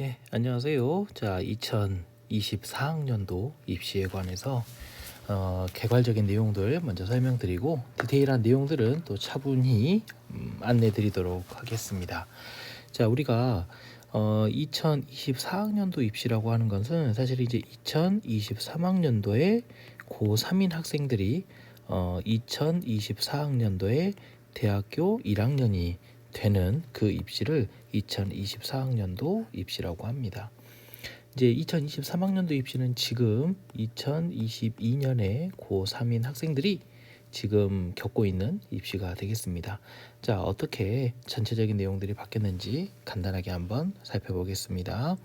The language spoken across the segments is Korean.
예, 안녕하세요. 자, 2024학년도 입시에 관해서 개괄적인 내용들 먼저 설명드리고 디테일한 내용들은 또 차분히 안내드리도록 하겠습니다. 자, 우리가 2024학년도 입시라고 하는 것은 사실 이제 2023학년도에 고3인 학생들이 2024학년도에 대학교 1학년이 되는 그 입시를 2024학년도 입시라고 합니다. 이제 2023학년도 입시는 지금 2022년에 고3인 학생들이 지금 겪고 있는 입시가 되겠습니다. 자, 어떻게 전체적인 내용들이 바뀌었는지 간단하게 한번 살펴보겠습니다.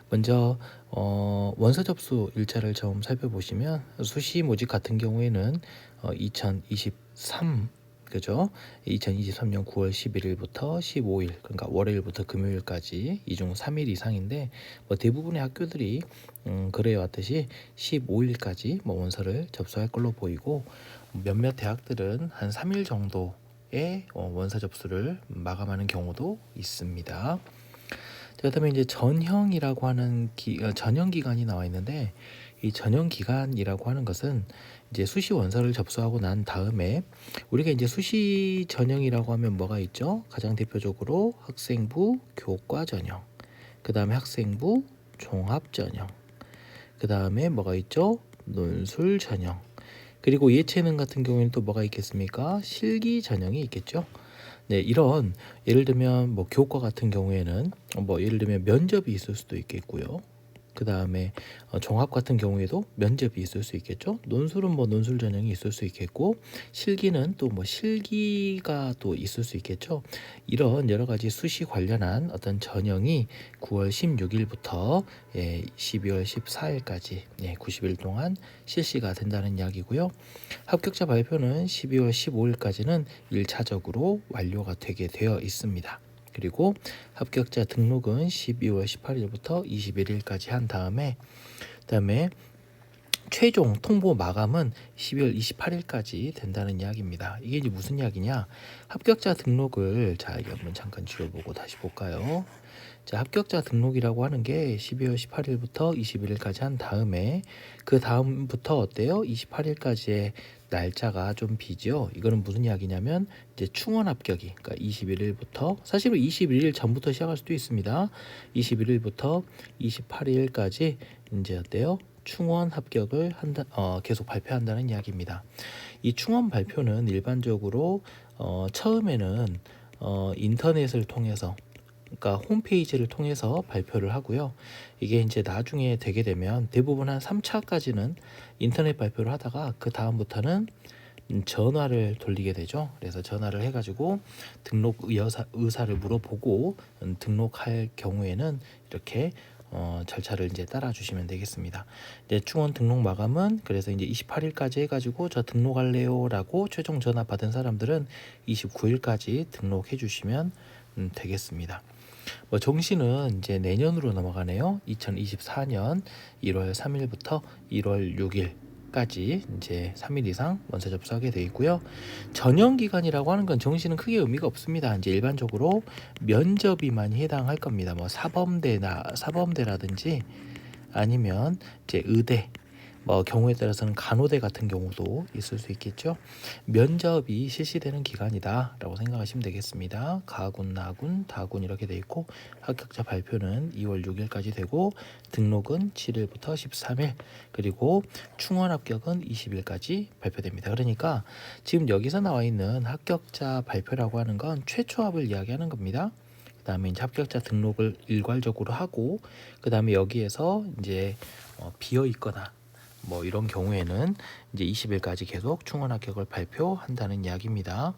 먼저 원서 접수 일자를 좀 살펴보시면 수시 모집 같은 경우에는 2023 그죠? 2023년 9월 11일부터 15일, 그러니까 월요일부터 금요일까지 이 중 3일 이상인데 대부분의 학교들이 그래 왔듯이 15일까지 원서를 접수할 걸로 보이고 몇몇 대학들은 한 3일 정도의 원서 접수를 마감하는 경우도 있습니다. 그다음에 이제 전형이라고 하는 전형 기간이 나와 있는데 이 전형 기간이라고 하는 것은 이제 수시 원서를 접수하고 난 다음에 우리가 이제 수시 전형이라고 하면 뭐가 있죠? 가장 대표적으로 학생부 교과 전형, 그다음에 학생부 종합 전형, 그다음에 뭐가 있죠? 논술 전형. 그리고 예체능 같은 경우에는 또 뭐가 있겠습니까? 실기 전형이 있겠죠. 네, 이런 예를 들면 교과 같은 경우에는 예를 들면 면접이 있을 수도 있겠고요. 그 다음에 종합 같은 경우에도 면접이 있을 수 있겠죠. 논술은 논술 전형이 있을 수 있겠고, 실기는 또 실기가 또 있을 수 있겠죠. 이런 여러 가지 수시 관련한 어떤 전형이 9월 16일부터 12월 14일까지 90일 동안 실시가 된다는 이야기고요. 합격자 발표는 12월 15일까지는 1차적으로 완료가 되게 되어 있습니다. 그리고 합격자 등록은 12월 18일부터 21일까지 한 다음에 그다음에 최종 통보 마감은 12월 28일까지 된다는 이야기입니다. 이게 이제 무슨 이야기냐? 합격자 등록을 이거 한번 잠깐 지워보고 다시 볼까요? 자, 합격자 등록이라고 하는 게 12월 18일부터 21일까지 한 다음에 그 다음부터 어때요? 28일까지의 날짜가 좀 비죠. 이거는 무슨 이야기냐면 이제 충원 합격이 그러니까 21일부터 사실은 21일 전부터 시작할 수도 있습니다. 21일부터 28일까지 이제 어때요? 충원 합격을 계속 발표한다는 이야기입니다. 이 충원 발표는 일반적으로 처음에는 인터넷을 통해서 그러니까 홈페이지를 통해서 발표를 하고요. 이게 이제 나중에 되게 되면 대부분 한 3차까지는 인터넷 발표를 하다가 그 다음부터는 전화를 돌리게 되죠. 그래서 전화를 해가지고 등록 의사를 물어보고 등록할 경우에는 이렇게 절차를 이제 따라 주시면 되겠습니다. 이제 충원 등록 마감은 그래서 이제 28일까지 해가지고 저 등록할래요라고 최종 전화 받은 사람들은 29일까지 등록해 주시면 되겠습니다. 정시는 이제 내년으로 넘어가네요. 2024년 1월 3일부터 1월 6일까지 이제 3일 이상 원서 접수하게 되어 있고요. 전형 기간이라고 하는 건 정시는 크게 의미가 없습니다. 이제 일반적으로 면접이 많이 해당할 겁니다. 사범대라든지 아니면 이제 의대 경우에 따라서는 간호대 같은 경우도 있을 수 있겠죠. 면접이 실시되는 기간이다라고 생각하시면 되겠습니다. 가군, 나군, 다군 이렇게 돼 있고 합격자 발표는 2월 6일까지 되고 등록은 7일부터 13일 그리고 충원 합격은 20일까지 발표됩니다. 그러니까 지금 여기서 나와 있는 합격자 발표라고 하는 건 최초합을 이야기하는 겁니다. 그 다음에 이제 합격자 등록을 일괄적으로 하고 그 다음에 여기에서 이제 비어 있거나 이런 경우에는 이제 20일까지 계속 충원 합격을 발표한다는 이야기입니다.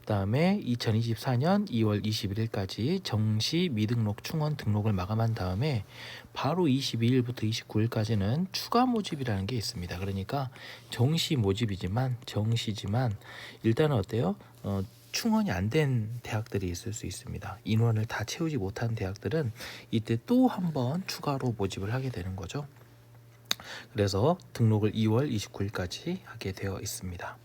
그다음에 2024년 2월 21일까지 정시 미등록 충원 등록을 마감한 다음에 바로 22일부터 29일까지는 추가 모집이라는 게 있습니다. 그러니까 정시지만 일단은 어때요? 충원이 안 된 대학들이 있을 수 있습니다. 인원을 다 채우지 못한 대학들은 이때 또 한 번 추가로 모집을 하게 되는 거죠. 그래서 등록을 2월 29일까지 하게 되어 있습니다.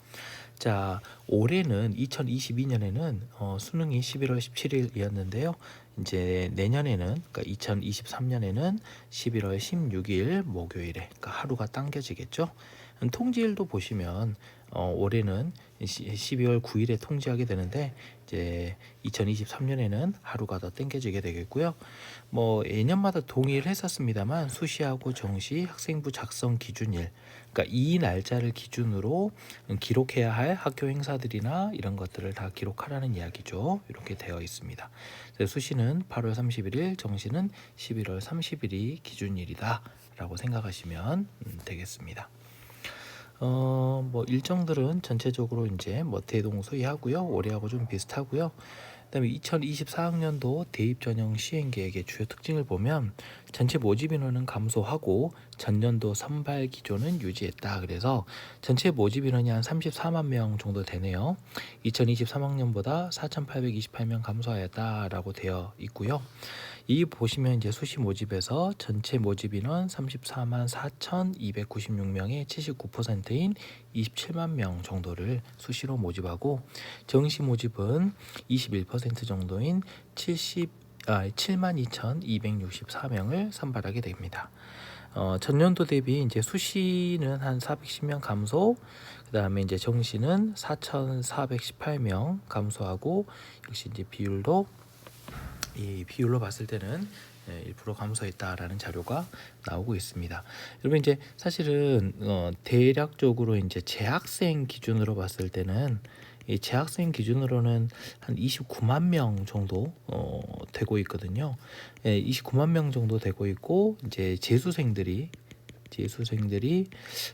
자, 올해는 2022년에는 수능이 11월 17일이었는데요. 이제 내년에는 그러니까 2023년에는 11월 16일 목요일에 그러니까 하루가 당겨지겠죠. 통지일도 보시면 올해는 12월 9일에 통지하게 되는데 이제 2023년에는 하루가 더 당겨지게 되겠고요. 뭐 예년마다 동일했었습니다만 수시하고 정시 학생부 작성 기준일 그러니까 이 날짜를 기준으로 기록해야 할 학교 행사들이나 이런 것들을 다 기록하라는 이야기죠. 이렇게 되어 있습니다. 수시는 8월 31일, 정시는 11월 30일이 기준일이다 라고 생각하시면 되겠습니다. 뭐 일정들은 전체적으로 이제 뭐 대동소이하고요. 올해하고 좀 비슷하고요. 그다음에 2024학년도 대입 전형 시행 계획의 주요 특징을 보면 전체 모집 인원은 감소하고 전년도 선발 기조는 유지했다. 그래서 전체 모집 인원이 한 34만 명 정도 되네요. 2023학년보다 4,828명 감소하였다라고 되어 있고요. 이 보시면 이제 수시 모집에서 전체 모집 인원 34만 4,296명의 79%인 27만 명 정도를 수시로 모집하고 정시 모집은 21% 정도인 7만 2,264명을 선발하게 됩니다. 전년도 대비 이제 수시는 한 410명 감소, 그 다음에 이제 정시는 4,418명 감소하고 역시 이제 비율도 이 비율로 봤을 때는 1% 감소했다라는 자료가 나오고 있습니다. 여러분 이제 사실은 대략적으로 이제 재학생 기준으로 봤을 때는 이 재학생 기준으로는 한 29만 명 정도 되고 있거든요. 29만 명 정도 되고 있고 이제 재수생들이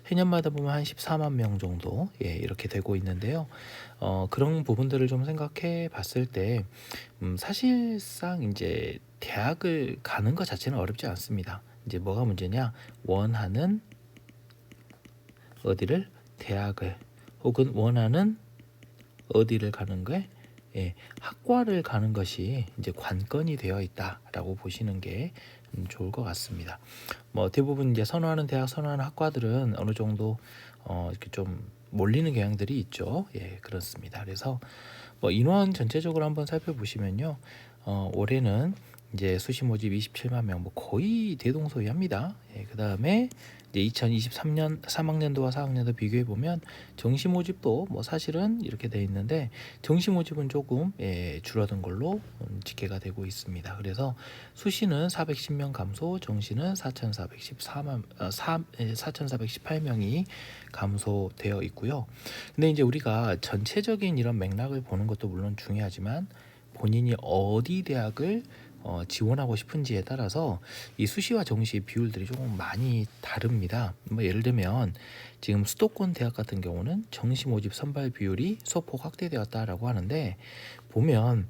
해년마다 보면 한 14만 명 정도 이렇게 되고 있는데요. 그런 부분들을 좀 생각해 봤을 때 사실상 이제 대학을 가는 것 자체는 어렵지 않습니다. 이제 뭐가 문제냐? 원하는 어디를 대학을 혹은 원하는 어디를 가는 거에 학과를 가는 것이 이제 관건이 되어 있다라고 보시는 게 좋을 것 같습니다. 뭐 대부분 이제 선호하는 대학, 선호하는 학과들은 어느 정도 이렇게 좀 몰리는 경향들이 있죠. 그렇습니다. 그래서 뭐 인원 전체적으로 한번 살펴보시면요, 올해는 이제 수시 모집 27만 명, 뭐 거의 대동소이합니다. 그 다음에 이제 2023년 3학년도와 4학년도 비교해 보면 정시 모집도 뭐 사실은 이렇게 돼 있는데 정시 모집은 조금 줄어든 걸로 집계가 되고 있습니다. 그래서 수시는 410명 감소, 정시는 4,418명이 감소되어 있고요. 근데 이제 우리가 전체적인 이런 맥락을 보는 것도 물론 중요하지만 본인이 어디 대학을 지원하고 싶은지에 따라서 이 수시와 정시 비율들이 조금 많이 다릅니다. 뭐 예를 들면 지금 수도권 대학 같은 경우는 정시 모집 선발 비율이 소폭 확대되었다라고 하는데 보면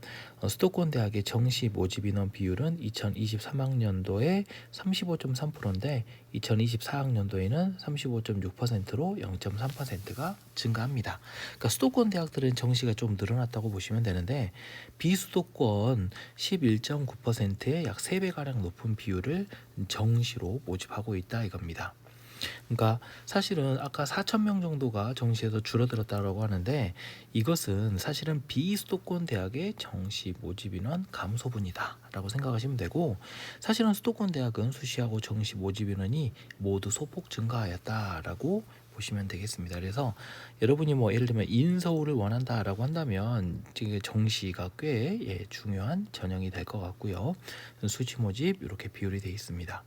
수도권 대학의 정시 모집 인원 비율은 2023학년도에 35.3%인데 2024학년도에는 35.6%로 0.3%가 증가합니다. 그러니까 수도권 대학들은 정시가 좀 늘어났다고 보시면 되는데 비수도권 11.9%의 약 3배가량 높은 비율을 정시로 모집하고 있다 이겁니다. 그러니까 사실은 아까 4,000명 정도가 정시에서 줄어들었다고 하는데 이것은 사실은 비수도권 대학의 정시 모집 인원 감소분이다라고 생각하시면 되고 사실은 수도권 대학은 수시하고 정시 모집 인원이 모두 소폭 증가하였다라고 보시면 되겠습니다. 그래서 여러분이 뭐 예를 들면 인서울을 원한다라고 한다면 지금 정시가 꽤 중요한 전형이 될 것 같고요. 수시 모집 이렇게 비율이 되어 있습니다.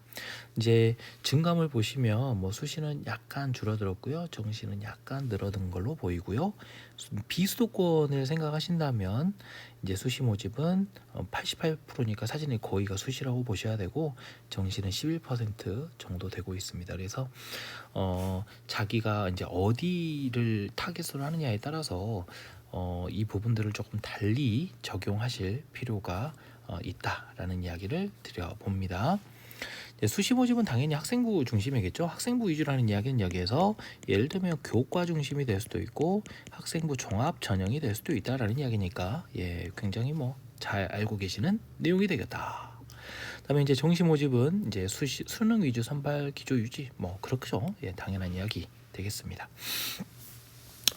이제 증감을 보시면 뭐 수시는 약간 줄어들었고요, 정시는 약간 늘어든 걸로 보이고요. 비수도권을 생각하신다면 이제 수시 모집은 88%니까 사진이 거의가 수시라고 보셔야 되고 정시는 11% 정도 되고 있습니다. 그래서 자기가 이제 어디를 타겟으로 하느냐에 따라서 이 부분들을 조금 달리 적용하실 필요가 있다라는 이야기를 드려봅니다. 수시 모집은 당연히 학생부 중심이겠죠. 학생부 위주라는 이야기는 여기에서 예를 들면 교과 중심이 될 수도 있고 학생부 종합 전형이 될 수도 있다라는 이야기니까 굉장히 뭐 잘 알고 계시는 내용이 되겠다. 그다음에 이제 정시 모집은 이제 수능 위주 선발 기조 유지 뭐 그렇죠. 당연한 이야기 되겠습니다.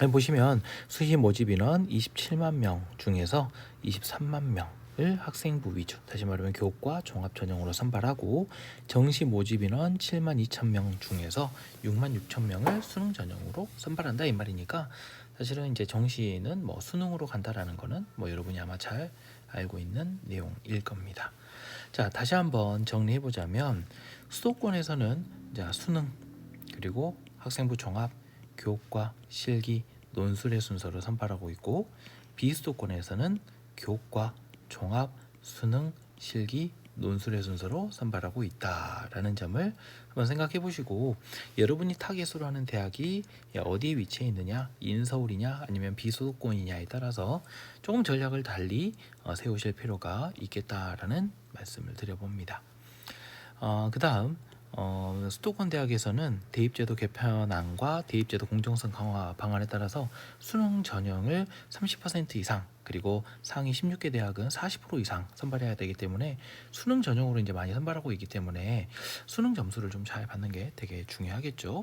여기 보시면 수시 모집 인원 27만 명 중에서 23만 명을 학생부 위주, 다시 말하면 교과 종합 전형으로 선발하고, 정시 모집 인원 7만 2천 명 중에서 6만 6천 명을 수능 전형으로 선발한다 이 말이니까, 사실은 이제 정시는 뭐 수능으로 간다라는 거는 뭐 여러분이 아마 잘 알고 있는 내용일 겁니다. 자, 다시 한번 정리해 보자면, 수도권에서는 이제 수능, 그리고 학생부 종합, 교과, 실기, 논술의 순서로 선발하고 있고, 비수도권에서는 교과, 종합, 수능, 실기, 논술의 순서로 선발하고 있다라는 점을 한번 생각해 보시고, 여러분이 타겟으로 하는 대학이 어디에 위치해 있느냐, 인서울이냐 아니면 비수도권이냐에 따라서 조금 전략을 달리 세우실 필요가 있겠다라는 말씀을 드려봅니다. 그 다음 수도권 대학에서는 대입제도 개편안과 대입제도 공정성 강화 방안에 따라서 수능 전형을 30% 이상, 그리고 상위 16개 대학은 40% 이상 선발해야 되기 때문에 수능 전형으로 이제 많이 선발하고 있기 때문에 수능 점수를 좀 잘 받는 게 되게 중요하겠죠.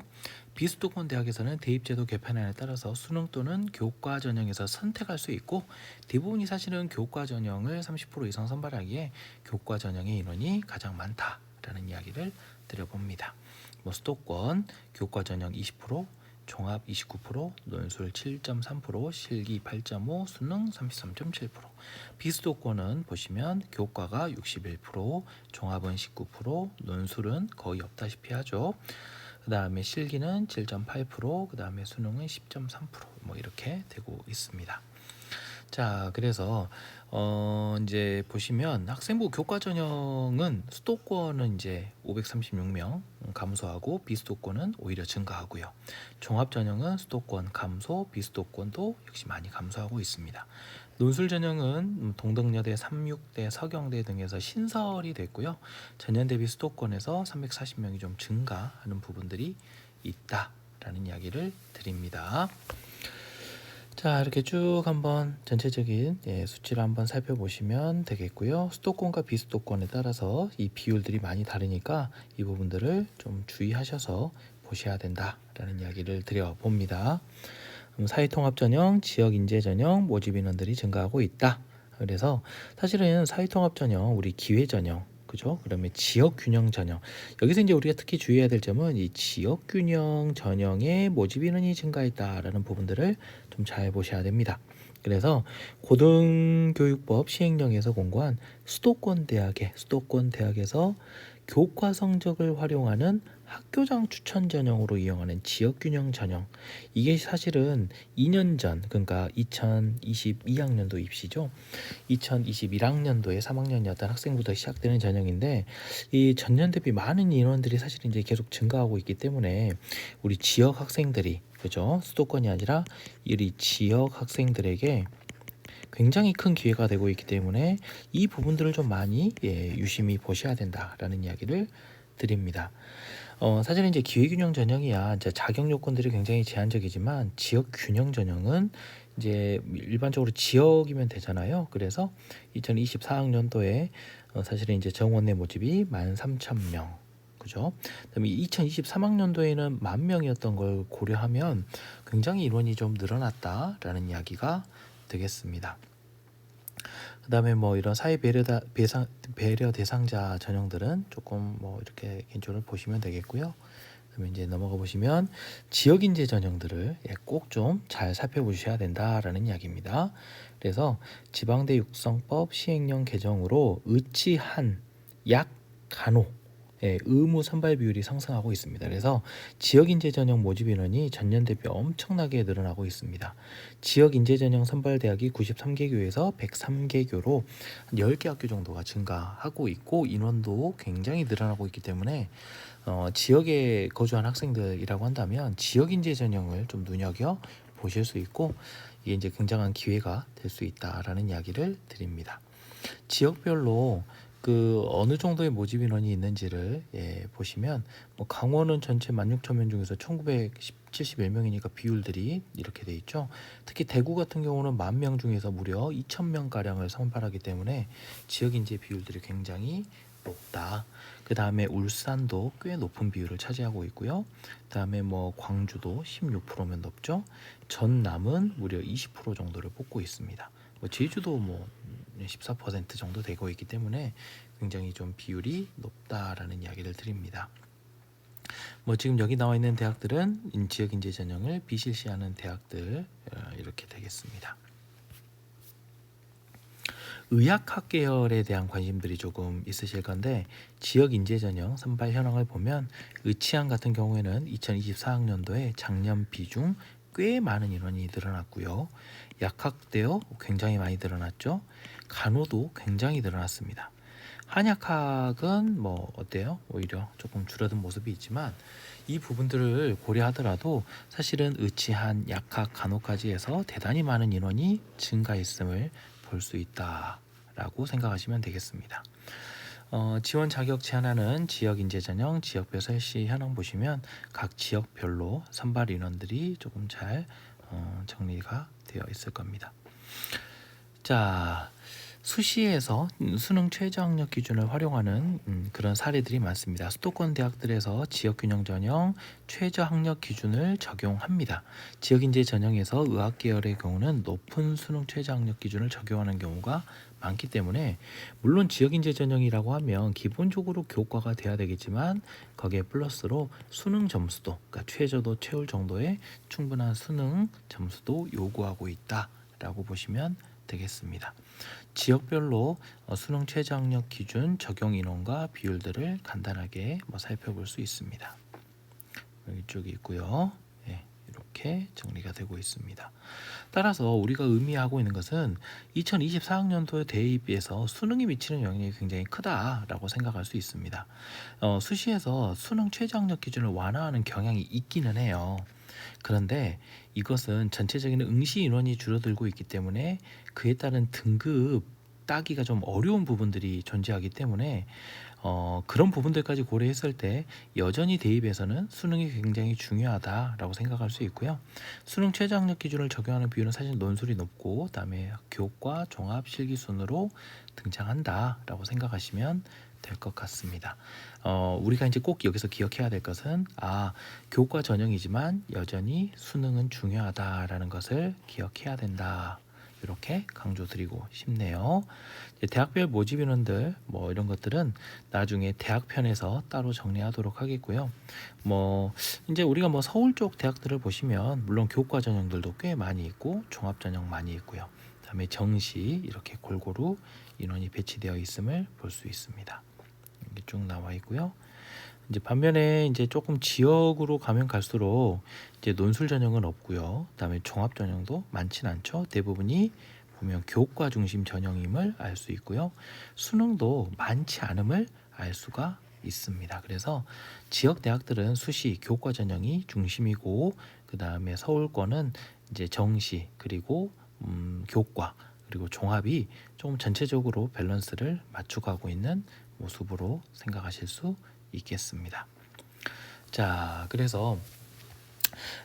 비수도권 대학에서는 대입제도 개편안에 따라서 수능 또는 교과 전형에서 선택할 수 있고, 대부분이 사실은 교과 전형을 30% 이상 선발하기에 교과 전형의 인원이 가장 많다라는 이야기를 드려봅니다. 뭐 수도권 교과 전형 20%, 종합 29%, 논술 7.3%, 실기 8.5%, 수능 33.7%. 비수도권은 보시면 교과가 61%, 종합은 19%, 논술은 거의 없다시피 하죠. 그 다음에 실기는 7.8%, 그 다음에 수능은 10.3%, 뭐 이렇게 되고 있습니다. 자, 그래서 이제 보시면 학생부 교과 전형은 수도권은 이제 536명 감소하고 비수도권은 오히려 증가하고요. 종합 전형은 수도권 감소, 비수도권도 역시 많이 감소하고 있습니다. 논술 전형은 동덕여대, 삼육대, 서경대 등에서 신설이 됐고요. 전년 대비 수도권에서 340명이 좀 증가하는 부분들이 있다라는 이야기를 드립니다. 자, 이렇게 쭉 한번 전체적인 수치를 한번 살펴보시면 되겠고요. 수도권과 비수도권에 따라서 이 비율들이 많이 다르니까 이 부분들을 좀 주의하셔서 보셔야 된다라는 이야기를 드려봅니다. 사회통합전형, 지역인재전형 모집 인원들이 증가하고 있다. 그래서 사실은 사회통합전형, 우리 기회전형, 그죠? 그다음에 지역균형 전형. 여기서 이제 우리가 특히 주의해야 될 점은 이 지역균형 전형의 모집 인원이 증가했다라는 부분들을 좀 잘 보셔야 됩니다. 그래서 고등교육법 시행령에서 공고한 수도권 대학에서 교과 성적을 활용하는 학교장 추천 전형으로 이용하는 지역균형 전형, 이게 사실은 2년 전, 그러니까 2022학년도 입시죠. 2021학년도에 3학년이었던 학생부터 시작되는 전형인데, 이 전년 대비 많은 인원들이 사실 이제 계속 증가하고 있기 때문에 우리 지역 학생들이, 그죠? 수도권이 아니라 이 지역 학생들에게 굉장히 큰 기회가 되고 있기 때문에 이 부분들을 좀 많이 유심히 보셔야 된다라는 이야기를 드립니다. 사실은 이제 기회균형 전형이야 이제 자격 요건들이 굉장히 제한적이지만, 지역 균형 전형은 이제 일반적으로 지역이면 되잖아요. 그래서 2024학년도에 사실은 이제 정원 내 모집이 13,000명, 그죠? 그다음에 2023학년도에는 10,000명이었던 걸 고려하면 굉장히 인원이 좀 늘어났다라는 이야기가 되겠습니다. 그 다음에 뭐 이런 사회 배려 대상자 전형들은 조금 뭐 이렇게 개인적으로 보시면 되겠고요. 그러면 이제 넘어가 보시면 지역인재 전형들을 꼭 좀 잘 살펴보셔야 된다라는 이야기입니다. 그래서 지방대 육성법 시행령 개정으로 의치한, 약, 간호 의무 선발 비율이 상승하고 있습니다. 그래서 지역인재 전형 모집 인원이 전년 대비 엄청나게 늘어나고 있습니다. 지역인재 전형 선발 대학이 93개 교에서 103개 교로 10개 학교 정도가 증가하고 있고, 인원도 굉장히 늘어나고 있기 때문에 지역에 거주한 학생들이라고 한다면 지역인재 전형을 좀 눈여겨 보실 수 있고, 이게 이제 굉장한 기회가 될 수 있다라는 이야기를 드립니다. 지역별로 그 어느 정도의 모집 인원이 있는지를 보시면, 뭐 강원은 전체 16,000명 중에서 1971명이니까 비율들이 이렇게 돼 있죠. 특히 대구 같은 경우는 10,000명 중에서 무려 2,000명 가량을 선발하기 때문에 지역 인재 비율들이 굉장히 높다. 그 다음에 울산도 꽤 높은 비율을 차지하고 있고요. 그 다음에 뭐 광주도 16%면 높죠. 전남은 무려 20% 정도를 뽑고 있습니다. 뭐 제주도 뭐 14% 정도 되고 있기 때문에 굉장히 좀 비율이 높다라는 이야기를 드립니다. 뭐 지금 여기 나와 있는 대학들은 지역 인재 전형을 비실시하는 대학들 이렇게 되겠습니다. 의학학 계열에 대한 관심들이 조금 있으실 건데 지역 인재 전형 선발 현황을 보면 의치항 같은 경우에는 2024학년도에 작년 비중 꽤 많은 인원이 늘어났고요. 약학대요 굉장히 많이 늘어났죠. 간호도 굉장히 늘어났습니다. 한약학은 뭐 어때요? 오히려 조금 줄어든 모습이 있지만 이 부분들을 고려하더라도 사실은 의치한 약학 간호까지 해서 대단히 많은 인원이 증가했음을 볼 수 있다라고 생각하시면 되겠습니다. 지원 자격 제한하는 지역 인재 전형 지역별 설시 현황 보시면 각 지역별로 선발 인원들이 조금 잘 정리가 되어 있을 겁니다. 자, 수시에서 수능 최저 학력 기준을 활용하는 그런 사례들이 많습니다. 수도권 대학들에서 지역균형 전형 최저 학력 기준을 적용합니다. 지역인재 전형에서 의학 계열의 경우는 높은 수능 최저 학력 기준을 적용하는 경우가 많기 때문에 물론 지역인재 전형이라고 하면 기본적으로 교과가 돼야 되겠지만 거기에 플러스로 수능 점수도 그러니까 최저도 채울 정도의 충분한 수능 점수도 요구하고 있다라고 보시면 되겠습니다. 지역별로 수능 최저 학력 기준 적용 인원과 비율들을 간단하게 살펴볼 수 있습니다. 이쪽이 있고요. 네, 이렇게 정리가 되고 있습니다. 따라서 우리가 의미하고 있는 것은 2024학년도 대입에서 수능이 미치는 영향이 굉장히 크다라고 생각할 수 있습니다. 수시에서 수능 최저 학력 기준을 완화하는 경향이 있기는 해요. 그런데 이것은 전체적인 응시 인원이 줄어들고 있기 때문에 그에 따른 등급 따기가 좀 어려운 부분들이 존재하기 때문에 그런 부분들까지 고려했을 때 여전히 대입에서는 수능이 굉장히 중요하다라고 생각할 수 있고요. 수능 최저 학력 기준을 적용하는 비율은 사실 논술이 높고 그다음에 교과 종합 실기 순으로 등장한다라고 생각하시면 될 것 같습니다. 우리가 이제 꼭 여기서 기억해야 될 것은 교과 전형이지만 여전히 수능은 중요하다라는 것을 기억해야 된다. 이렇게 강조드리고 싶네요. 대학별 모집 인원들 뭐 이런 것들은 나중에 대학편에서 따로 정리하도록 하겠고요. 뭐 이제 우리가 뭐 서울 쪽 대학들을 보시면 물론 교과 전형들도 꽤 많이 있고 종합 전형 많이 있고요. 그다음에 정시 이렇게 골고루 인원이 배치되어 있음을 볼 수 있습니다. 이렇게 쭉 나와 있고요. 이제 반면에 이제 조금 지역으로 가면 갈수록 이제 논술 전형은 없고요. 그다음에 종합 전형도 많진 않죠. 대부분이 보면 교과 중심 전형임을 알 수 있고요. 수능도 많지 않음을 알 수가 있습니다. 그래서 지역 대학들은 수시 교과 전형이 중심이고 그다음에 서울권은 이제 정시 그리고 교과 그리고 종합이 좀 전체적으로 밸런스를 맞춰가고 있는 모습으로 생각하실 수 있겠습니다. 자, 그래서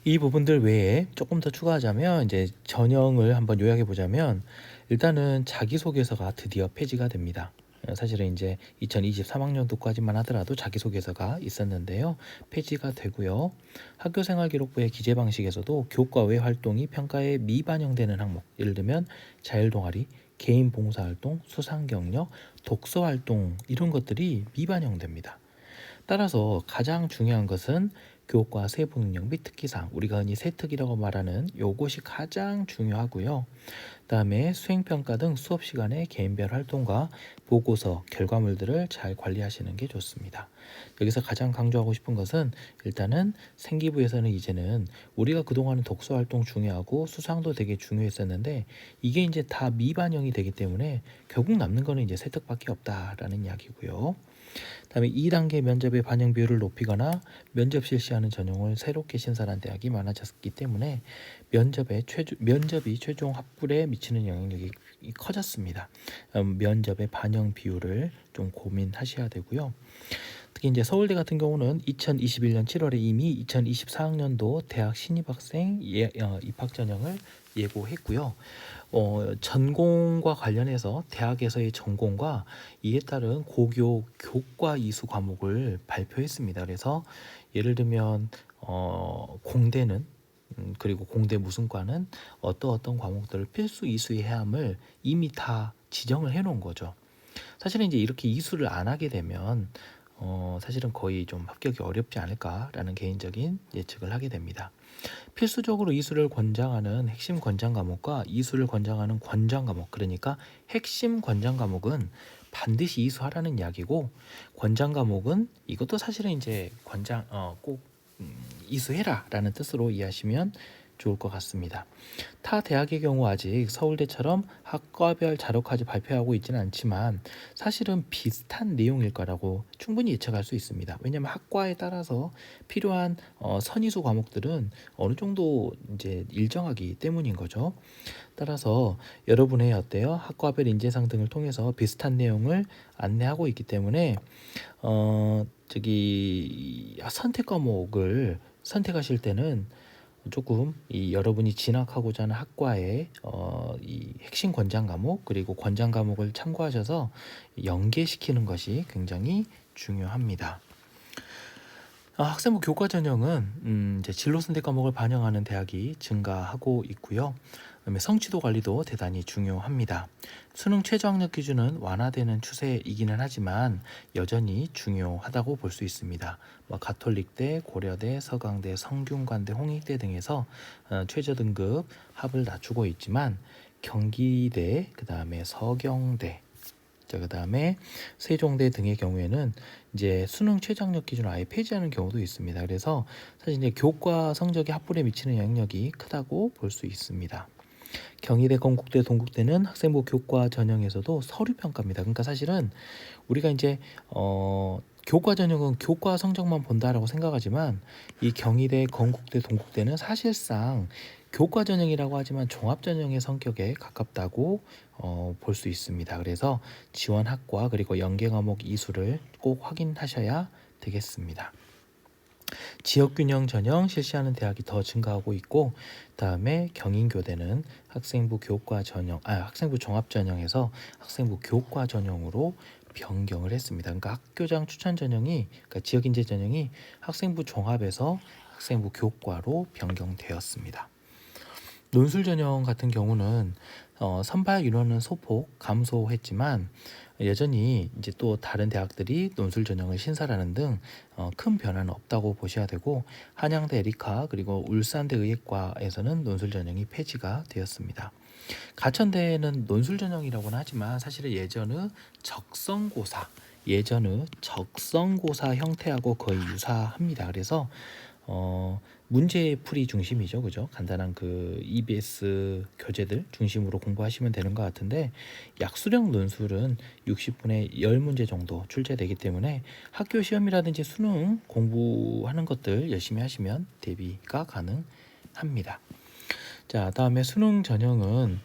이 부분들 외에 조금 더 추가하자면 이제 전형을 한번 요약해 보자면 일단은 자기소개서가 드디어 폐지가 됩니다. 사실은 이제 2023학년도까지만 하더라도 자기소개서가 있었는데요. 폐지가 되고요. 학교생활기록부의 기재 방식에서도 교과 외 활동이 평가에 미반영되는 항목, 예를 들면 자율동아리, 개인 봉사활동, 수상경력, 독서활동 이런 것들이 미반영됩니다. 따라서 가장 중요한 것은 교과 세부 능력 및 특기사항, 우리가 흔히 세특이라고 말하는 요것이 가장 중요하고요. 그다음에 수행평가 등 수업 시간의 개인별 활동과 보고서, 결과물들을 잘 관리하시는 게 좋습니다. 여기서 가장 강조하고 싶은 것은 일단은 생기부에서는 이제는 우리가 그동안은 독서 활동 중요하고 수상도 되게 중요했었는데 이게 이제 다 미반영이 되기 때문에 결국 남는 거는 이제 세특밖에 없다라는 이야기고요. 다음에 2단계 면접의 반영 비율을 높이거나 면접 실시하는 전형을 새롭게 신설한 대학이 많아졌기 때문에 면접이 최종 합불에 미치는 영향력이 커졌습니다. 면접의 반영 비율을 좀 고민하셔야 되고요. 특히 이제 서울대 같은 경우는 2021년 7월에 이미 2024학년도 대학 신입학생 입학 전형을 예고했고요. 전공과 관련해서 대학에서의 전공과 이에 따른 고교 교과 이수 과목을 발표했습니다. 그래서 예를 들면 공대는 그리고 공대 무슨과는 어떤 과목들을 필수 이수해야 함을 이미 다 지정을 해놓은 거죠. 사실은 이제 이렇게 이수를 안 하게 되면 사실은 거의 좀 합격이 어렵지 않을까라는 개인적인 예측을 하게 됩니다. 필수적으로 이수를 권장하는 핵심 권장 과목과 이수를 권장하는 권장 과목, 그러니까 핵심 권장 과목은 반드시 이수하라는 이야기고, 권장 과목은 이것도 사실은 이제 권장 꼭 이수해라라는 뜻으로 이해하시면 좋을 것 같습니다. 타 대학의 경우 아직 서울대처럼 학과별 자료까지 발표하고 있지는 않지만 사실은 비슷한 내용일 거라고 충분히 예측할 수 있습니다. 왜냐하면 학과에 따라서 필요한 선이수 과목들은 어느 정도 이제 일정하기 때문인 거죠. 따라서 여러분의 어때요? 학과별 인재상 등을 통해서 비슷한 내용을 안내하고 있기 때문에 선택 과목을 선택하실 때는 조금 여러분이 진학하고자 하는 학과의 이 핵심 권장 과목 그리고 권장 과목을 참고하셔서 연계시키는 것이 굉장히 중요합니다. 학생부 교과 전형은 이제 진로 선택 과목을 반영하는 대학이 증가하고 있고요. 그다음에 성취도 관리도 대단히 중요합니다. 수능 최저 학력 기준은 완화되는 추세이기는 하지만 여전히 중요하다고 볼 수 있습니다. 가톨릭대, 고려대, 서강대, 성균관대, 홍익대 등에서 최저 등급 합을 낮추고 있지만 경기대, 그 다음에 서경대, 그 다음에 세종대 등의 경우에는 이제 수능 최저 학력 기준을 아예 폐지하는 경우도 있습니다. 그래서 사실 이제 교과 성적이 합불에 미치는 영향력이 크다고 볼 수 있습니다. 경희대, 건국대, 동국대는 학생부 교과 전형에서도 서류 평가입니다. 그러니까 사실은 우리가 이제 교과 전형은 교과 성적만 본다라고 생각하지만 이 경희대, 건국대, 동국대는 사실상 교과 전형이라고 하지만 종합 전형의 성격에 가깝다고 볼 수 있습니다. 그래서 지원 학과 그리고 연계 과목 이수를 꼭 확인하셔야 되겠습니다. 지역균형 전형 실시하는 대학이 더 증가하고 있고, 그다음에 경인교대는 학생부 교과 전형, 학생부 종합 전형에서 학생부 교과 전형으로 변경을 했습니다. 그러니까 학교장 추천 전형이, 그러니까 지역인재 전형이 학생부 종합에서 학생부 교과로 변경되었습니다. 논술 전형 같은 경우는 선발 인원은 소폭 감소했지만 여전히 이제 또 다른 대학들이 논술 전형을 신설하는 등 큰 변화는 없다고 보셔야 되고, 한양대 에리카 그리고 울산대 의예과에서는 논술 전형이 폐지가 되었습니다. 가천대는 논술 전형이라고는 하지만 사실은 예전의 적성고사 형태하고 거의 유사합니다. 그래서 문제풀이 중심이죠, 그죠? 간단한 그 EBS 교재들 중심으로 공부하시면 되는 것 같은데, 약수령 논술은 60분에 10문제 정도 출제되기 때문에 학교 시험이라든지 수능 공부하는 것들 열심히 하시면 대비가 가능합니다. 자, 다음에 수능 전형은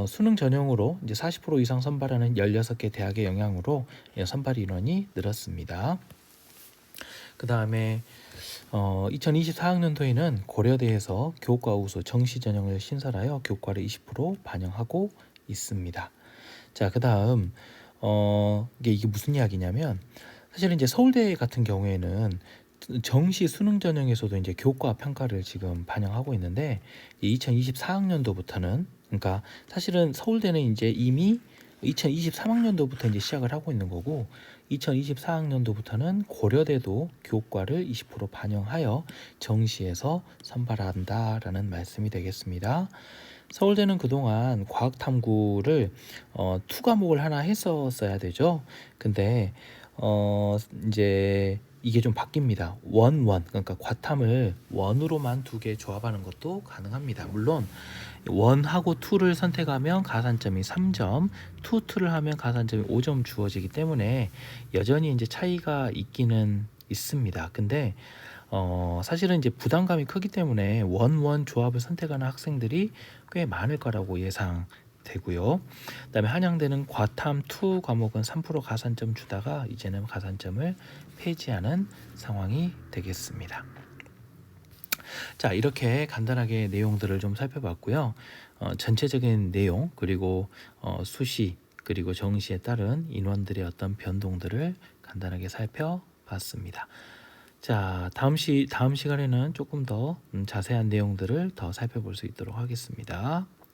수능 전형으로 이제 40% 이상 선발하는 16개 대학의 영향으로 선발 인원이 늘었습니다. 그 다음에 2024학년도에는 고려대에서 교과 우수 정시 전형을 신설하여 교과를 20% 반영하고 있습니다. 자, 그 다음 이게 무슨 이야기냐면, 사실은 이제 서울대 같은 경우에는 정시 수능 전형에서도 이제 교과 평가를 지금 반영하고 있는데, 2024학년도부터는, 그러니까 사실은 서울대는 이제 이미 2023학년도부터 이제 시작을 하고 있는 거고, 2024학년도부터는 고려대도 교과를 20% 반영하여 정시에서 선발한다라는 말씀이 되겠습니다. 서울대는 그동안 과학탐구를 2과목을 하나 했었어야 되죠. 근데 이제 이게 좀 바뀝니다. 그러니까 과탐을 원으로만 2개 조합하는 것도 가능합니다. 물론 원하고 2를 선택하면 가산점이 3점, 2를 하면 가산점이 5점 주어지기 때문에 여전히 이제 차이가 있기는 있습니다. 근데 사실은 이제 부담감이 크기 때문에 원 조합을 선택하는 학생들이 꽤 많을 거라고 예상 되고요. 그다음에 한양대는 과탐 2 과목은 3% 가산점 주다가 이제는 가산점을 폐지하는 상황이 되겠습니다. 자, 이렇게 간단하게 내용들을 좀 살펴봤고요. 전체적인 내용 그리고 수시 그리고 정시에 따른 인원들의 어떤 변동들을 간단하게 살펴봤습니다. 자, 다음 시간에는 조금 더 자세한 내용들을 더 살펴볼 수 있도록 하겠습니다.